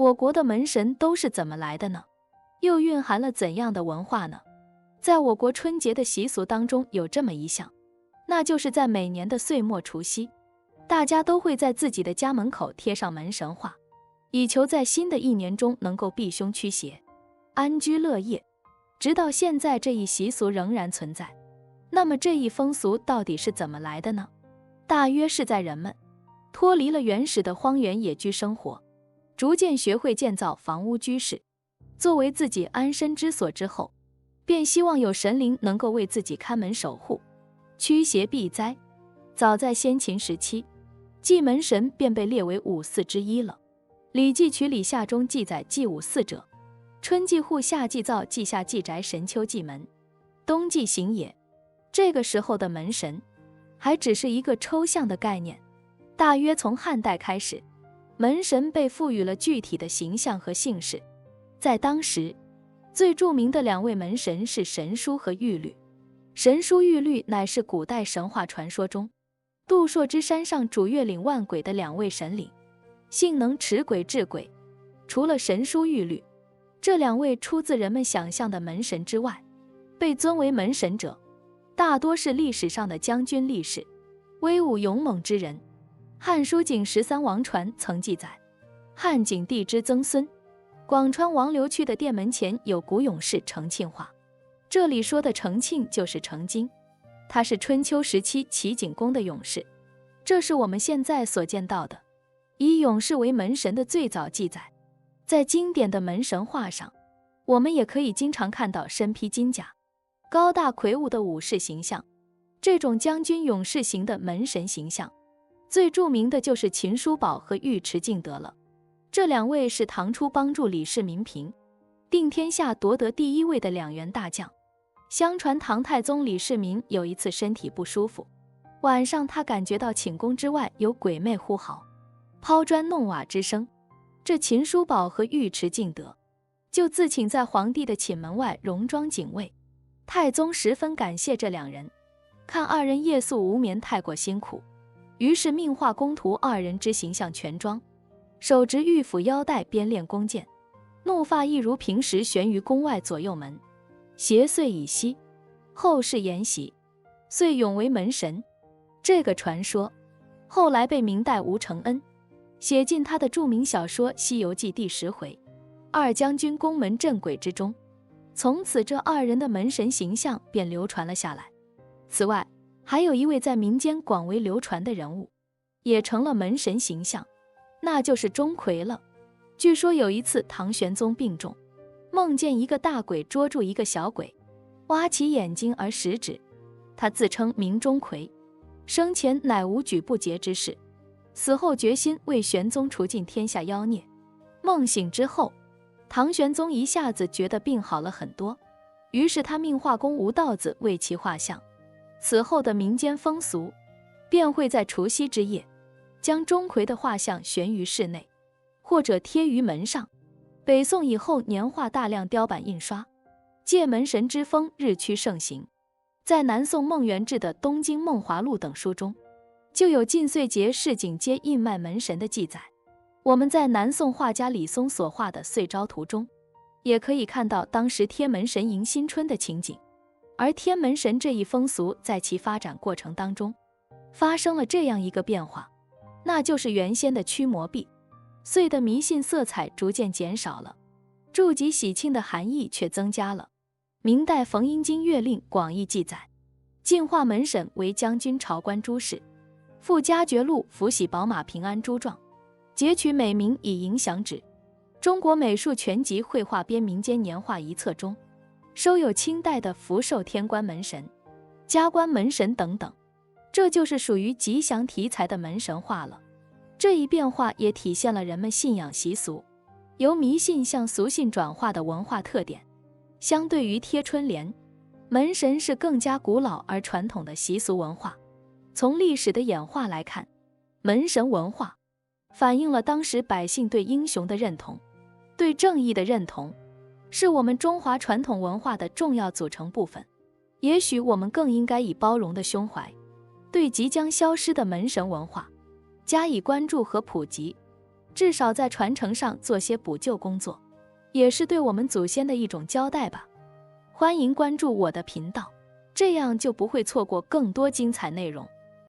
我国的门神都是怎么来的呢？又蕴含了怎样的文化呢？在我国春节的习俗当中有这么一项，那就是在每年的岁末除夕，大家都会在自己的家门口贴上门神画，以求在新的一年中能够避凶驱邪，安居乐业。直到现在，这一习俗仍然存在。那么这一风俗到底是怎么来的呢？大约是在人们脱离了原始的荒原野居生活，逐渐学会建造房屋居室，作为自己安身之所之后，便希望有神灵能够为自己看门守护，驱邪避灾。早在先秦时期，祭门神便被列为五祀之一了。《礼记·曲礼下》中记载，祭五祀者，春祭户，夏祭灶，季夏祭宅，神秋祭门，冬祭行也。这个时候的门神还只是一个抽象的概念，大约从汉代开始，门神被赋予了具体的形象和姓氏。在当时，最著名的两位门神是神书和玉律。神书、玉律乃是古代神话传说中杜朔之山上主月领万鬼的两位神灵，性能持鬼治鬼。除了神书、玉律这两位出自人们想象的门神之外，被尊为门神者大多是历史上的将军力士，威武勇猛之人。《汉书·景13王传》曾记载，汉景帝之曾孙，广川王刘区的殿门前有古勇士程庆画。这里说的程庆就是程京，他是春秋时期齐景公的勇士。这是我们现在所见到的以勇士为门神的最早记载。在经典的门神画上，我们也可以经常看到身披金甲、高大魁梧的武士形象。这种将军勇士型的门神形象，最著名的就是秦叔宝和尉迟敬德了。这两位是唐初帮助李世民平定天下夺得第一位的两员大将。相传唐太宗李世民有一次身体不舒服，晚上他感觉到寝宫之外有鬼魅呼号、抛砖弄瓦之声，这秦叔宝和尉迟敬德就自请在皇帝的寝门外戎装警卫。太宗十分感谢这两人，看二人夜宿无眠太过辛苦，于是命画工图二人之形象全装，手执玉斧腰带，边练弓箭，怒发亦如平时悬于宫外左右门。邪祟已息，后世沿袭，遂永为门神。这个传说后来被明代吴承恩写进他的著名小说《西游记》第10回二将军宫门镇鬼之中。从此这二人的门神形象便流传了下来。此外，还有一位在民间广为流传的人物也成了门神形象，那就是钟馗了。据说有一次唐玄宗病重，梦见一个大鬼捉住一个小鬼，挖其眼睛而食指。他自称名钟馗，生前乃无举不竭之事，死后决心为玄宗除尽天下妖孽。梦醒之后，唐玄宗一下子觉得病好了很多，于是他命画工吴道子为其画像。此后的民间风俗便会在除夕之夜将钟馗的画像悬于室内，或者贴于门上。北宋以后，年画大量雕版印刷，借门神之风日趋盛行。在南宋孟元志的《东京梦华录》等书中，就有晋岁节市井街印卖门神的记载。我们在南宋画家李松所画的《岁朝图》中，也可以看到当时贴门神迎新春的情景。而贴门神这一风俗在其发展过程当中，发生了这样一个变化，那就是原先的驱魔避祟的迷信色彩逐渐减少了，祝吉喜庆的含义却增加了。明代冯英经月令广义记载，晋化门神为将军朝官诸事，附家爵禄，福喜宝马平安诸状，截取美名以迎响指。中国美术全集绘画编民间年画一册中收有清代的福寿天官门神、加官门神等等，这就是属于吉祥题材的门神画了。这一变化也体现了人们信仰习俗由迷信向俗信转化的文化特点。相对于贴春联，门神是更加古老而传统的习俗文化。从历史的演化来看，门神文化反映了当时百姓对英雄的认同，对正义的认同，是我们中华传统文化的重要组成部分。也许我们更应该以包容的胸怀，对即将消失的门神文化加以关注和普及，至少在传承上做些补救工作，也是对我们祖先的一种交代吧。欢迎关注我的频道，这样就不会错过更多精彩内容。